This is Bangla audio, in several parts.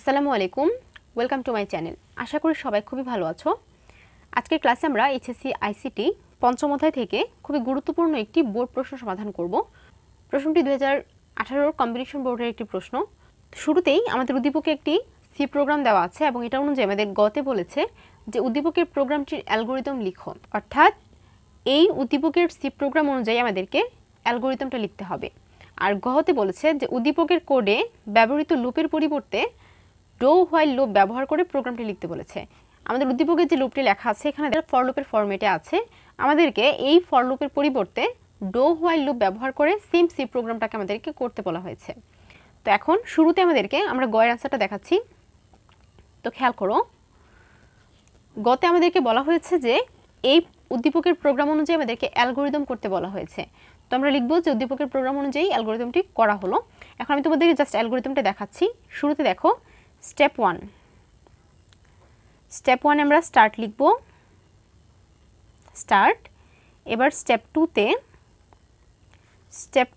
আসসালামু আলাইকুম, ওয়েলকাম টু মাই চ্যানেল। আশা করি সবাই খুবই ভালো আছো। আজকের ক্লাসে আমরা এইচএসসি আইসিটি পঞ্চম অধ্যায় থেকে খুবই গুরুত্বপূর্ণ একটি বোর্ড প্রশ্ন সমাধান করব। প্রশ্নটি 2018 কম্বিনেশন বোর্ডের একটি প্রশ্ন। শুরুতেই আমাদের উদ্দীপকে একটি সি প্রোগ্রাম দেওয়া আছে এবং এটা অনুযায়ী আমাদের গতে বলেছে যে উদ্দীপকের প্রোগ্রামটির অ্যালগোরিদম লিখো, অর্থাৎ এই উদ্দীপকের সি প্রোগ্রাম অনুযায়ী আমাদেরকে অ্যালগোরিদমটা লিখতে হবে। আর গহতে বলেছে যে উদ্দীপকের কোডে ব্যবহৃত লুপের পরিবর্তে ডো হোয়াইল লুপ ব্যবহার করে প্রোগ্রামটি লিখতে বলেছে। আমাদের উদ্দীপকের যে লুপটি লেখা আছে এখানে ফর লুপের ফরম্যাটে আছে, আমাদেরকে এই ফর লুপের পরিবর্তে ডো হোয়াইল লুপ ব্যবহার করে সেম সি প্রোগ্রামটাকে আমাদেরকে করতে বলা হয়েছে। তো এখন শুরুতে আমাদেরকে আমরা গয়ের আনসারটা দেখাচ্ছি। তো খেয়াল করো, গতে আমাদেরকে বলা হয়েছে যে এই উদ্দীপকের প্রোগ্রাম অনুযায়ী আমাদেরকে অ্যালগোরিদম করতে বলা হয়েছে। তো আমরা লিখবো যে উদ্দীপকের প্রোগ্রাম অনুযায়ী অ্যালগোরিদমটি করা হলো। এখন আমি তোমাদেরকে জাস্ট অ্যালগোরিদমটা দেখাচ্ছি। শুরুতে দেখো স্টেপ 1 আমরা স্টার্ট লিখব, স্টার্ট। এবার স্টেপ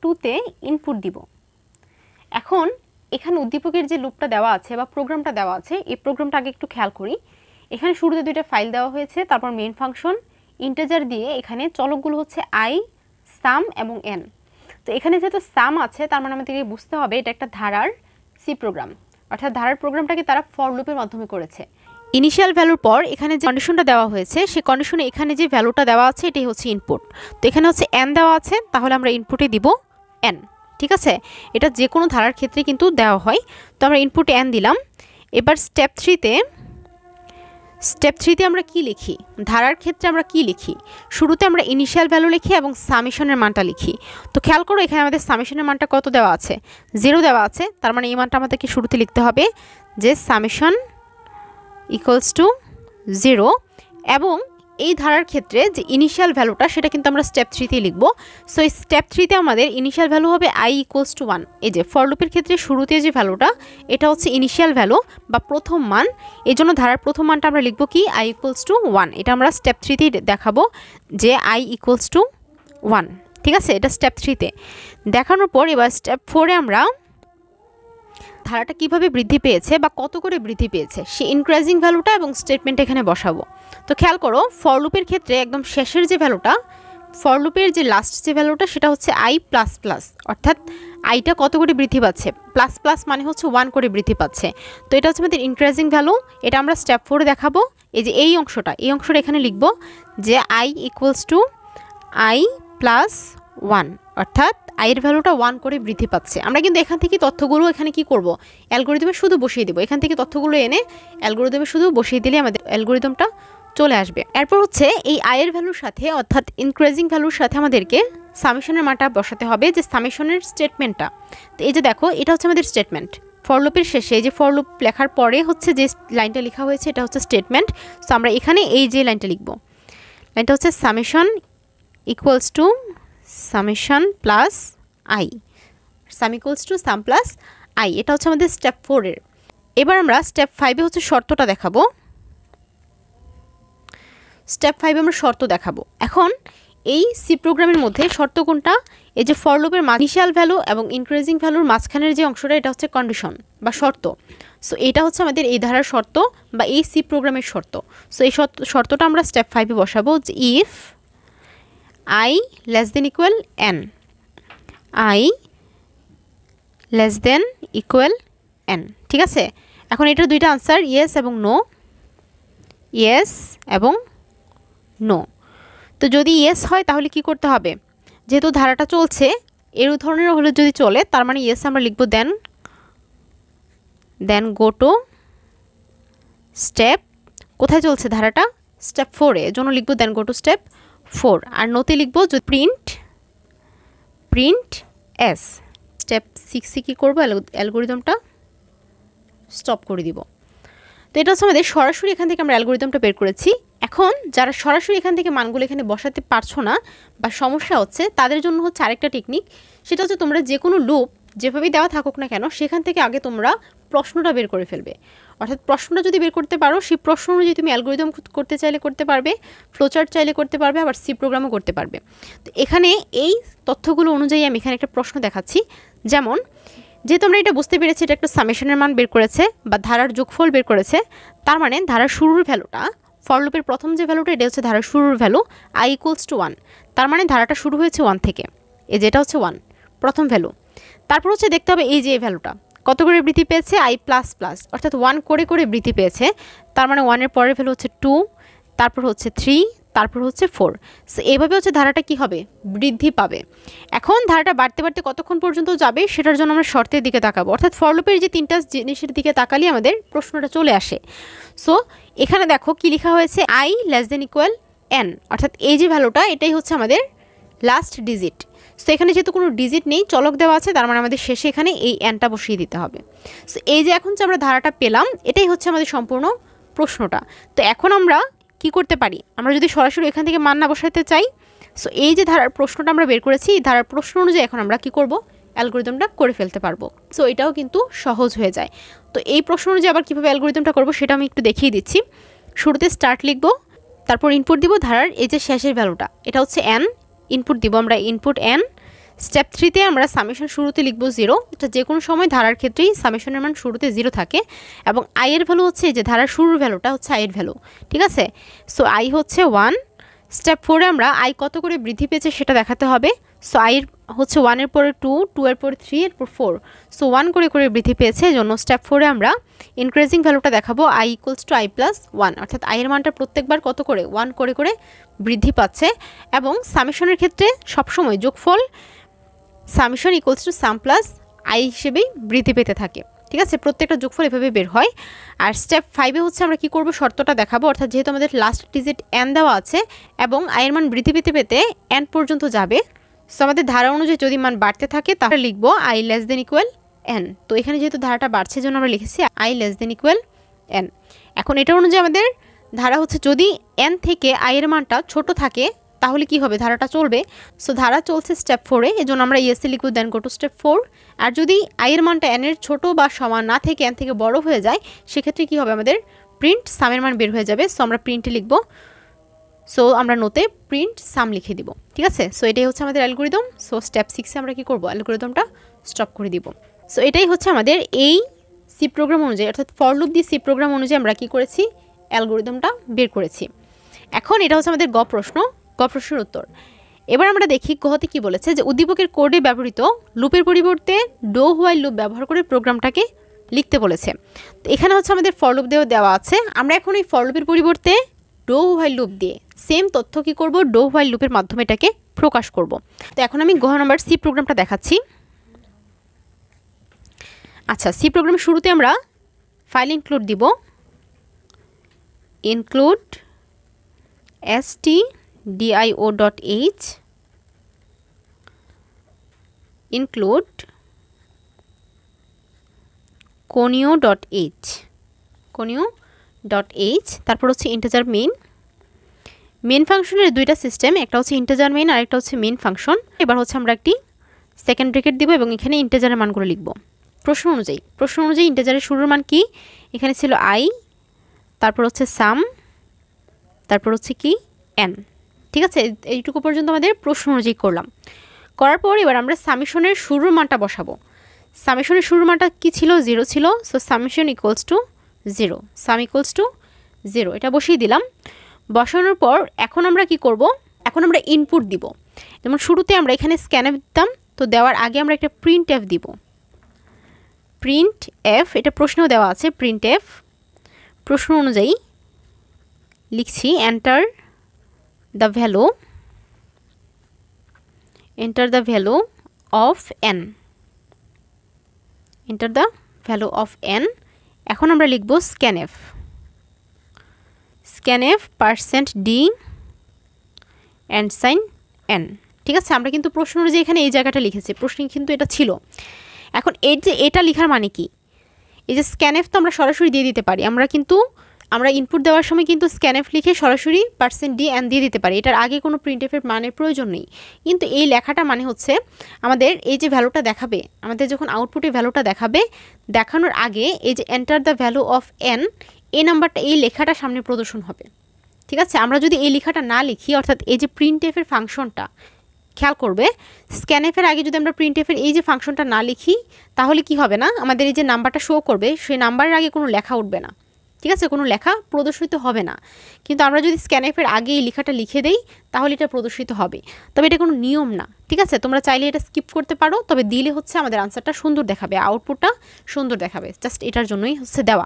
2তে ইনপুট দিব। এখন এখানে উদ্দীপকের যে লুপটা দেওয়া আছে বা প্রোগ্রামটা দেওয়া আছে, এই প্রোগ্রামটা আগে একটু খেয়াল করি। এখানে শুরুতে দুইটা ফাইল দেওয়া হয়েছে, তারপর মেইন ফাংশন ইন্টিজার দিয়ে এখানে চলকগুলো হচ্ছে আই, সাম এবং এন। তো এখানে যেহেতু সাম আছে তার মানে আমাদেরকে বুঝতে হবে এটা একটা ধারার সি প্রোগ্রাম, অর্থাৎ ধারার প্রোগ্রামটাকে তারা ফর লুপের মাধ্যমে করেছে। ইনিশিয়াল ভ্যালুর পর এখানে যে কন্ডিশনটা দেওয়া হয়েছে সেই কন্ডিশনে এখানে যে ভ্যালুটা দেওয়া আছে এটাই হচ্ছে ইনপুট। তো এখানে হচ্ছে এন দেওয়া আছে, তাহলে আমরা ইনপুটে দিব এন। ঠিক আছে, এটা যে কোনো ধারার ক্ষেত্রে কিন্তু দেওয়া হয়। তো আমরা ইনপুট এন দিলাম। এবার স্টেপ 3তে আমরা কি লিখি, ধারার ক্ষেত্রে আমরা কি লিখি? শুরুতে আমরা ইনিশিয়াল ভ্যালু লিখি এবং সামেশনের মানটা লিখি। তো খেয়াল করো এখানে আমাদের সামেশনের মানটা কত দেওয়া আছে? 0 দেওয়া আছে, তার মানে এই মানটা আমাদেরকে শুরুতে লিখতে হবে যে সামেশন ইকুয়ালস টু 0। এবং এই ধারার ক্ষেত্রে যে ইনিশিয়াল ভ্যালুটা সেটা কিন্তু আমরা স্টেপ 3তেই লিখব। সো এই স্টেপ 3তে আমাদের ইনিশিয়াল ভ্যালু হবে আই ইকুয়ালস টু 1। এই যে ফর লুপের ক্ষেত্রে শুরুতে যে ভ্যালুটা এটা হচ্ছে ইনিশিয়াল ভ্যালু বা প্রথম মান, এই জন্য ধারার প্রথম মানটা আমরা লিখব কি আই ইকুয়ালস টু 1। এটা আমরা স্টেপ 3তেই দেখাবো যে আই ইকুয়ালস টু 1। ঠিক আছে, এটা স্টেপ 3তে দেখানোর পর এবার স্টেপ 4এ আমরা ধারাটা কিভাবে বৃদ্ধি পেয়েছে বা কত করে বৃদ্ধি পেয়েছে সেই ইনক্রিজিং ভ্যালুটা এবং স্টেটমেন্ট এখানে বসাবো। তো খেয়াল করো ফর লুপের ক্ষেত্রে একদম শেষের যে ভ্যালুটা, ফর লুপের যে লাস্ট যে ভ্যালুটা সেটা হচ্ছে আই প্লাস প্লাস, অর্থাৎ আইটা কত করে বৃদ্ধি পাচ্ছে, প্লাস প্লাস মানে হচ্ছে 1 করে বৃদ্ধি পাচ্ছে। তো এটা হচ্ছে আমাদের ইনক্রিজিং ভ্যালু। এটা আমরা স্টেপ 4এ দেখাবো। এই যে এই অংশটা এখানে লিখবো যে I equals to I plus 1, অর্থাৎ আইয়ের ভ্যালুটা 1 করে বৃদ্ধি পাচ্ছে। আমরা কিন্তু এখান থেকে তথ্যগুলো এখানে কি করব, অ্যালগোরিদমে শুধু বসিয়ে দেবো। এখান থেকে তথ্যগুলো এনে অ্যালগোরিদমে শুধু বসিয়ে দিলে আমাদের অ্যালগোরিদমটা চলে আসবে। এরপর হচ্ছে এই আইয়ের ভ্যালুর সাথে অর্থাৎ ইনক্রিজিং ভ্যালুর সাথে আমাদেরকে সামেশনের মানটা বসাতে হবে, যে সামেশনের স্টেটমেন্টটা। তো এই যে দেখো এটা হচ্ছে আমাদের স্টেটমেন্ট। ফর লুপের শেষে যে ফর লুপ লেখার পরে হচ্ছে যে লাইনটা লেখা হয়েছে এটা হচ্ছে স্টেটমেন্ট। সো আমরা এখানে এই যে লাইনটা লিখব, লাইনটা হচ্ছে summation equals to summation plus I, some equals to some plus I. এটা হচ্ছে আমাদের স্টেপ 4-এর। এবার আমরা স্টেপ 5-এ হচ্ছে শর্তটা দেখাবো। স্টেপ 5-এ আমরা শর্ত দেখাবো। এখন এই সি প্রোগ্রামের মধ্যে শর্ত কোনটা? এই যে ফর লুপের ইনিশিয়াল ভ্যালু এবং ইনক্রিজিং ভ্যালুর মাঝখানের যে অংশটা এটা হচ্ছে কন্ডিশন বা শর্ত। সো এটা হচ্ছে আমাদের এই ধারার শর্ত বা এই সি প্রোগ্রামের শর্ত। সো এই শর্তটা আমরা স্টেপ 5-এ বসাবো যে if I less than equal n, I less than equal n। ঠিক আছে, এখন এটার দুইটা আনসার ইয়েস এবং নো, ইয়েস এবং নো। তো যদি ইয়েস হয় তাহলে কি করতে হবে, যেহেতু ধারাটা চলছে এর ধরনের হলে যদি চলে তার মানে ইয়েস আমরা লিখব দেন গো টু স্টেপ, কোথায় চলছে ধারাটা, স্টেপ 4-এ, এর জন্য লিখব দেন গো টু স্টেপ 4। আর নোতে লিখবো যে প্রিন্ট এস। স্টেপ 6-এ কী করবো, অ্যালগোরিদমটা স্টপ করে দিব। তো এটা হচ্ছে আমাদের সরাসরি এখান থেকে আমরা অ্যালগোরিদমটা বের করেছি। এখন যারা সরাসরি এখান থেকে মানগুলো এখানে বসাতে পারছো না বা সমস্যা হচ্ছে তাদের জন্য হচ্ছে আরেকটা টেকনিক, সেটা হচ্ছে তোমরা যে কোনো লুপ যেভাবেই দেওয়া থাকুক না কেন সেখান থেকে আগে তোমরা প্রশ্নটা বের করে ফেলবে। অর্থাৎ প্রশ্নটা যদি বের করতে পারো সেই প্রশ্ন অনুযায়ী তুমি অ্যালগোরিদম করতে চাইলে করতে পারবে, ফ্লোচার্ট চাইলে করতে পারবে, আবার সি প্রোগ্রামও করতে পারবে। তো এখানে এই তথ্যগুলো অনুযায়ী আমি এখানে একটা প্রশ্ন দেখাচ্ছি। যেমন যেহেতু আমরা এটা বুঝতে পেরেছি এটা একটা সামেশনের মান বের করেছে বা ধারার যোগফল বের করেছে, তার মানে ধারার শুরুর ভ্যালুটা, ফর লুপের প্রথম যে ভ্যালুটা এটা হচ্ছে ধারার শুরুর ভ্যালু i = 1, তার মানে ধারাটা শুরু হয়েছে 1 থেকে, এই যেটা হচ্ছে 1 প্রথম ভ্যালু। তারপর হচ্ছে দেখতে হবে এই যে এই ভ্যালুটা কত করে বৃদ্ধি পেয়েছে, i++, অর্থাৎ 1 করে করে বৃদ্ধি পেয়েছে, তার মানে 1 এর পরের ভ্যালু হচ্ছে 2, তারপর হচ্ছে 3, তারপর হচ্ছে 4। সো এইভাবে হচ্ছে ধারাটা কি হবে, বৃদ্ধি পাবে। এখন ধারাটা বাড়তে বাড়তে কতক্ষণ পর্যন্ত যাবে সেটার জন্য আমরা শর্তের দিকে তাকাবো, অর্থাৎ ফর লুপের যে তিনটা জিনিসের দিকে তাকালে আমাদের প্রশ্নটা চলে আসে। সো এখানে দেখো কি লেখা হয়েছে, i <= n, অর্থাৎ এই যে ভ্যালুটা এটাই হচ্ছে আমাদের লাস্ট ডিজিট। সো এখানে যেহেতু কোনো ডিজিট নেই, চলক দেওয়া আছে, তার মানে আমাদের শেষে এখানে এই nটা বসিয়ে দিতে হবে। সো এই যে এখন যে আমরা ধারাটা পেলাম এটাই হচ্ছে আমাদের সম্পূর্ণ প্রশ্নটা। তো এখন আমরা কি করতে পারি, আমরা যদি সরাসরি এখান থেকে মান না বসাতে চাই, সো এই যে ধারার প্রশ্নটা আমরা বের করেছি, এই ধারার প্রশ্ন অনুযায়ী এখন আমরা কি করব, অ্যালগরিদমটা করে ফেলতে পারবো। সো এটাও কিন্তু সহজ হয়ে যায়। তো এই প্রশ্ন অনুযায়ী আবার কীভাবে অ্যালগরিদমটা করব সেটা আমি একটু দেখিয়ে দিচ্ছি। শুরুতে স্টার্ট লিখব, তারপর ইনপুট দিব ধারার এই যে শেষের ভ্যালুটা, এটা হচ্ছে n, ইনপুট দিব আমরা ইনপুট n। স্টেপ 3তে আমরা সামেশন শুরুতে লিখব 0, এটা যে কোনো সময় ধারার ক্ষেত্রেই সামেশনের মান শুরুতে 0 থাকে, এবং i এর ভ্যালু হচ্ছে এই যে ধারার শুরুর ভ্যালুটা হচ্ছে i এর ভ্যালু, ঠিক আছে। সো i হচ্ছে 1। স্টেপ 4এ আমরা i কত করে বৃদ্ধি পেয়েছে সেটা দেখাতে হবে। সো i হচ্ছে 1 এর পরে 2, 2 এর পরে 3, এরপর 4। সো 1 করে করে বৃদ্ধি পেয়েছে, এই জন্য স্টেপ 4এ আমরা ইনক্রিজিং ভ্যালুটা দেখাবো i = i+1, অর্থাৎ i এর মানটা প্রত্যেকবার কত করে 1 করে করে বৃদ্ধি পাচ্ছে। এবং সামেশনের ক্ষেত্রে সবসময় যোগফল সামেশন = সাম প্লাস i হিসেবেই বৃদ্ধি পেতে থাকে, ঠিক আছে। প্রত্যেকটা যোগফল এভাবে বের হয়। আর স্টেপ 5এ হচ্ছে আমরা কি করব, শর্তটা দেখাবো, অর্থাৎ যেহেতু আমাদের লাস্ট ডিজিট n দেওয়া আছে এবং i এর মান বৃদ্ধি পেতে পেতে n পর্যন্ত যাবে, সো আমাদের ধারা অনুযায়ী যদি মান বাড়তে থাকে তাহলে লিখব i <= n। তো এখানে যেহেতু ধারাটা বাড়ছে জন্য আমরা লিখেছি i <= n। এখন এটা অনুযায়ী আমাদের ধারা হচ্ছে যদি n থেকে i এর মানটা ছোট থাকে তাহলে কি হবে, ধারাটা চলবে। সো ধারা চলছে স্টেপ 4-এ, এজন্য আমরা ইএসসি লিখব, দেন গো টু স্টেপ 4। আর যদি i এর মানটা n এর ছোট বা সমান না থেকে n থেকে বড় হয়ে যায় সেক্ষেত্রে কি হবে, আমাদের প্রিন্ট সামের মান বের হয়ে যাবে। সো আমরা প্রিন্টে লিখব, সো আমরা নোতে প্রিন্ট সাম লিখে দিব, ঠিক আছে। সো এটাই হচ্ছে আমাদের অ্যালগরিদম। সো স্টেপ 6-এ আমরা কি করব, অ্যালগরিদমটা স্টপ করে দিব। সো এটাই হচ্ছে আমাদের এই সি প্রোগ্রাম অনুযায়ী, অর্থাৎ ফর লুপ দিয়ে সি প্রোগ্রাম অনুযায়ী আমরা কি করেছি, অ্যালগরিদমটা বের করেছি। এখন এটা হচ্ছে আমাদের গ প্রশ্নের উত্তর। এবার আমরা দেখি গতে কি বলেছে, যে উদ্দীপকের কোডে ব্যবহৃত লুপের পরিবর্তে ডো হোয়াইল লুপ ব্যবহার করে প্রোগ্রামটাকে লিখতে বলেছে। তো এখানে হচ্ছে আমাদের ফর লুপ দেওয়া আছে, আমরা এখন এই ফর লুপের পরিবর্তে ডো হোয়াইল লুপ দিয়ে সেম তথ্য কি করব, ডো হোয়াইল লুপের মাধ্যমে এটাকে প্রকাশ করব। তো এখন আমি গ নাম্বার সি প্রোগ্রামটা দেখাচ্ছি। আচ্ছা, সি প্রোগ্রামের শুরুতে আমরা ফাইল ইনক্লুড দিব, ইনক্লুড stdio.h include conio.h তারপর হচ্ছে ইন্টিজার মেইন ফাংশনের দুইটা সিস্টেম, একটা হচ্ছে ইন্টিজার মেইন আর একটা হচ্ছে মেইন ফাংশন। এবার হচ্ছে আমরা একটি সেকেন্ড ব্র্যাকেট দিব এবং এখানে ইন্টিজারের মানগুলো লিখব প্রশ্ন অনুযায়ী। ইন্টিজারের শুরুর মান কি, এখানে ছিল i, তারপর হচ্ছে সাম, তারপর হচ্ছে কি n, ঠিক আছে। এইটুকু পর্যন্ত আমাদের প্রশ্ন অনুযায়ী করার পর এবার আমরা সামেশনের শুরুর মানটা বসাবো। সামেশনের শুরুর মানটা কি ছিল, 0 ছিল। সো সামেশন = 0, সাম = 0, এটা বসিয়ে দিলাম। বসানোর পর এখন আমরা কি করব, এখন আমরা ইনপুট দিব। যেমন শুরুতে আমরা এখানে স্ক্যানএফ দিতাম, তো দেওয়ার আগে আমরা একটা প্রিন্টএফ দিব। প্রিন্টএফ এটা প্রশ্নেও দেওয়া আছে, প্রিন্টএফ প্রশ্ন অনুযায়ী লিখছি enter the value of n, enter the value of n। এখন আমরা লিখব scanf %d and sign n, ঠিক আছে। আমরা কিন্তু প্রশ্ন অনুযায়ী এখানে এই জায়গাটা লিখেছি, প্রশ্নে কিন্তু এটা ছিল। এখন এই যে এটা লেখার মানে কি, এই যে scanf তো আমরা সরাসরি দিয়ে দিতে পারি, আমরা ইনপুট দেওয়ার সময় কিন্তু scanf লিখে সরাসরি %d and দিয়ে দিতে পারি, এটার আগে কোনো প্রিন্টএফের মানের প্রয়োজন নেই। কিন্তু এই লেখাটা মানে হচ্ছে আমাদের এই যে ভ্যালুটা দেখাবে, আমাদের যখন আউটপুটে ভ্যালুটা দেখাবে, দেখানোর আগে এই যে enter the value of n, এই নাম্বারটা এই লেখাটা সামনে প্রদর্শন হবে, ঠিক আছে। আমরা যদি এই লেখাটা না লিখি, অর্থাৎ এই যে প্রিন্টএফের ফাংশনটা খেয়াল করবে স্ক্যানএফের আগে যদি আমরা প্রিন্টএফের এই যে ফাংশনটা না লিখি তাহলে কি হবে না, আমাদের এই যে নাম্বারটা শো করবে সেই নাম্বারের আগে কোনো লেখা উঠবে না, ঠিক আছে, কোনো লেখা প্রদর্শিত হবে না। কিন্তু আমরা যদি স্ক্যানএফের আগে এই লেখাটা লিখে দেই তাহলে এটা প্রদর্শিত হবে, তবে এটা কোনো নিয়ম না, ঠিক আছে। তোমরা চাইলে এটা স্কিপ করতে পারো, তবে দিলে হচ্ছে আমাদের আনসারটা সুন্দর দেখাবে, আউটপুটটা সুন্দর দেখাবে, জাস্ট এটার জন্যই হচ্ছে দেওয়া।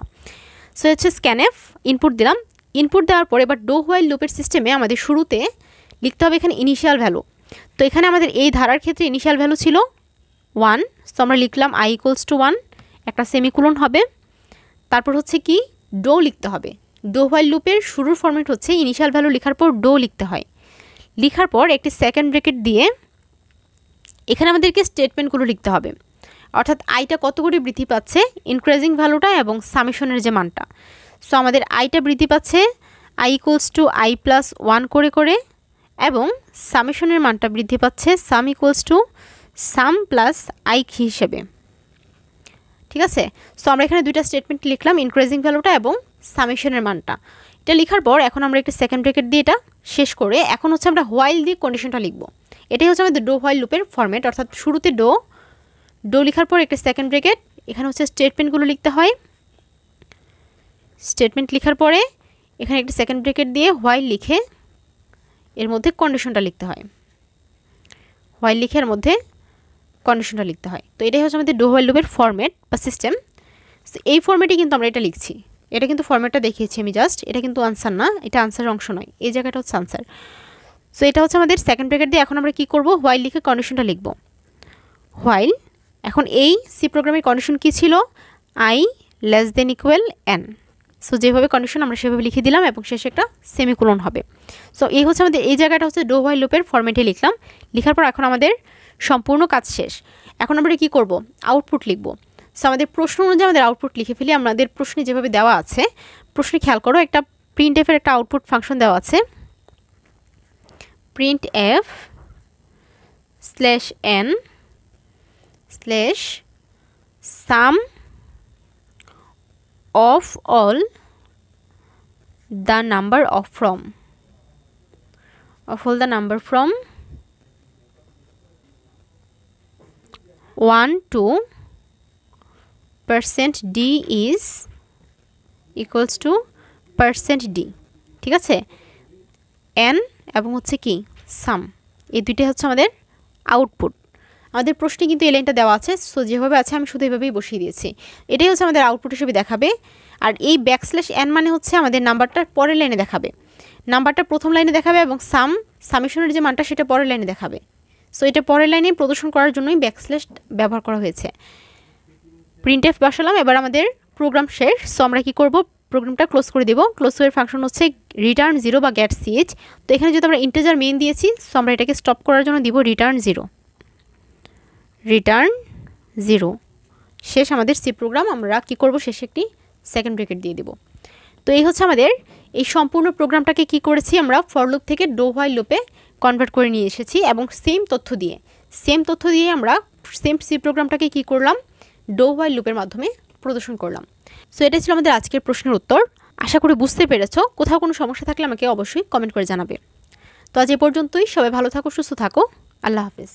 সো হচ্ছে স্ক্যানএফ ইনপুট দিলাম, ইনপুট দেওয়ার পরে এবার ডো হোয়াইল লুপের সিস্টেমে আমাদের শুরুতে লিখতে হবে এখানে ইনিশিয়াল ভ্যালু। তো এখানে আমাদের এই ধারার ক্ষেত্রে ইনিশিয়াল ভ্যালু ছিল 1, সো আমরা লিখলাম i = 1, একটা সেমিকোলন হবে, তারপর হচ্ছে কি ডো লিখতে হবে। ডো হোয়াইল লুপের শুরুর ফরম্যাট হচ্ছে ইনিশিয়াল ভ্যালু লেখার পর ডো লিখতে হয়, লেখার পর একটি সেকেন্ড ব্র্যাকেট দিয়ে এখানে আমাদেরকে স্টেটমেন্টগুলো লিখতে হবে, অর্থাৎ আইটা কত করে বৃদ্ধি পাচ্ছে, ইনক্রিজিং ভ্যালুটা এবং সামেশনের যে মানটা। সো আমাদের আইটা বৃদ্ধি পাচ্ছে i = i + 1 করে করে, এবং সামেশনের মানটা বৃদ্ধি পাচ্ছে সাম = সাম প্লাস i হিসেবে, ঠিক আছে। সো আমরা এখানে দুইটা স্টেটমেন্ট লিখলাম, ইনক্রিজিং ভ্যালুটা এবং সামেশনের মানটা। এটা লেখার পর এখন আমরা একটা সেকেন্ড ব্র্যাকেট দিয়ে এটা শেষ করে এখন হচ্ছে আমরা হোয়াইল দিয়ে কন্ডিশনটা লিখব। এটাই হচ্ছে আমাদের ডো হোয়াইল লুপের ফরম্যাট, অর্থাৎ শুরুতে ডো লেখার পর একটা সেকেন্ড ব্র্যাকেট, এখানে হচ্ছে স্টেটমেন্টগুলো লিখতে হয়, স্টেটমেন্ট লেখার পরে এখানে একটা সেকেন্ড ব্র্যাকেট দিয়ে হোয়াইল লিখে এর মধ্যে কন্ডিশনটা লিখতে হয়, হোয়াইল লিখে এর মধ্যে কন্ডিশনটা লিখতে হয়। তো এটাই হচ্ছে আমাদের ডো হোয়াইল লুপের ফরম্যাট বা সিস্টেম। এই ফরম্যাটে কিন্তু আমরা এটা লিখছি, এটা কিন্তু ফরম্যাটটা দেখিয়েছি আমি জাস্ট, এটা কিন্তু আনসার না, এটা আনসারের অংশ নয়, এই জায়গাটা হচ্ছে আনসার। সো এটা হচ্ছে আমাদের সেকেন্ড ব্র্যাকেট দিয়ে এখন আমরা কি করব, হোয়াইল লিখে কন্ডিশনটা লিখব। হোয়াইল, এখন এই সি প্রোগ্রামের কন্ডিশন কি ছিল, i <= n। সো যেভাবে কন্ডিশন আমরা সেভাবে লিখে দিলাম এবং শেষে একটা সেমিকোলন হবে। সো এই হচ্ছে আমাদের এই জায়গাটা হচ্ছে ডো হোয়াইল লুপের ফরম্যাটে লিখলাম, লেখার পর এখন আমাদের সম্পূর্ণ কাজ শেষ। এখন আমরা কি করব, আউটপুট লিখব। সো আমাদের প্রশ্ন অনুযায়ী আমাদের আউটপুট লিখে ফেলি। আমাদের প্রশ্নে যেভাবে দেওয়া আছে, প্রশ্নে খেয়াল করো একটা প্রিন্টএফের একটা আউটপুট ফাংশন দেওয়া আছে, printf/n/sum of all the number from 1 to %d is equals to %d, ঠিক আছে। n এবং হচ্ছে কি সাম, এই দুইটাই হচ্ছে আমাদের আউটপুট। আমাদের প্রশ্নে কিন্তু এই লাইনটা দেওয়া আছে, সো যেভাবে আছে আমি শুধু এভাবেই বসিয়ে দিয়েছি, এটাই হচ্ছে আমাদের আউটপুট হিসেবে দেখাবে। আর এই \n মানে হচ্ছে আমাদের নাম্বারটা পরের লাইনে দেখাবে, নাম্বারটা প্রথম লাইনে দেখাবে এবং সামেশনের যে মানটা সেটা পরের লাইনে দেখাবে। সো এটা পরের লাইনে প্রদর্শন করার জন্যই \, ব্যবহার করা হয়েছে। প্রিন্টএফ বসালাম, এবার আমাদের প্রোগ্রাম শেষ। সো আমরা কি করব, প্রোগ্রামটা ক্লোজ করে দেব। ক্লোজ এর ফাংশন হচ্ছে রিটার্ন 0 বা গেট ch। তো এখানে যদি আমরা ইন্টিজার মেইন দিয়েছি, সো আমরা এটাকে স্টপ করার জন্য দিব রিটার্ন 0। শেষ আমাদের সি প্রোগ্রাম। আমরা কি করব, শেষে একটি সেকেন্ড ব্র্যাকেট দিয়ে দিব। তো এই হচ্ছে আমাদের এই সম্পূর্ণ প্রোগ্রামটাকে কি করেছি, আমরা ফর লুপ থেকে ডো হোয়াইল লুপে কনভার্ট করে নিয়ে এসেছি এবং সেম তথ্য দিয়ে আমরা সেম সি প্রোগ্রামটাকে কি করলাম, ডো হোয়াইল লুপের মাধ্যমে প্রদর্শন করলাম। সো এটা ছিল আমাদের আজকের প্রশ্নের উত্তর। আশা করি বুঝতে পেরেছো। কোথাও কোনো সমস্যা থাকলে আমাকে অবশ্যই কমেন্ট করে জানাবে। তো আজ এ পর্যন্তই। সবাই ভালো থাকো, সুস্থ থাকো। আল্লাহ হাফেজ।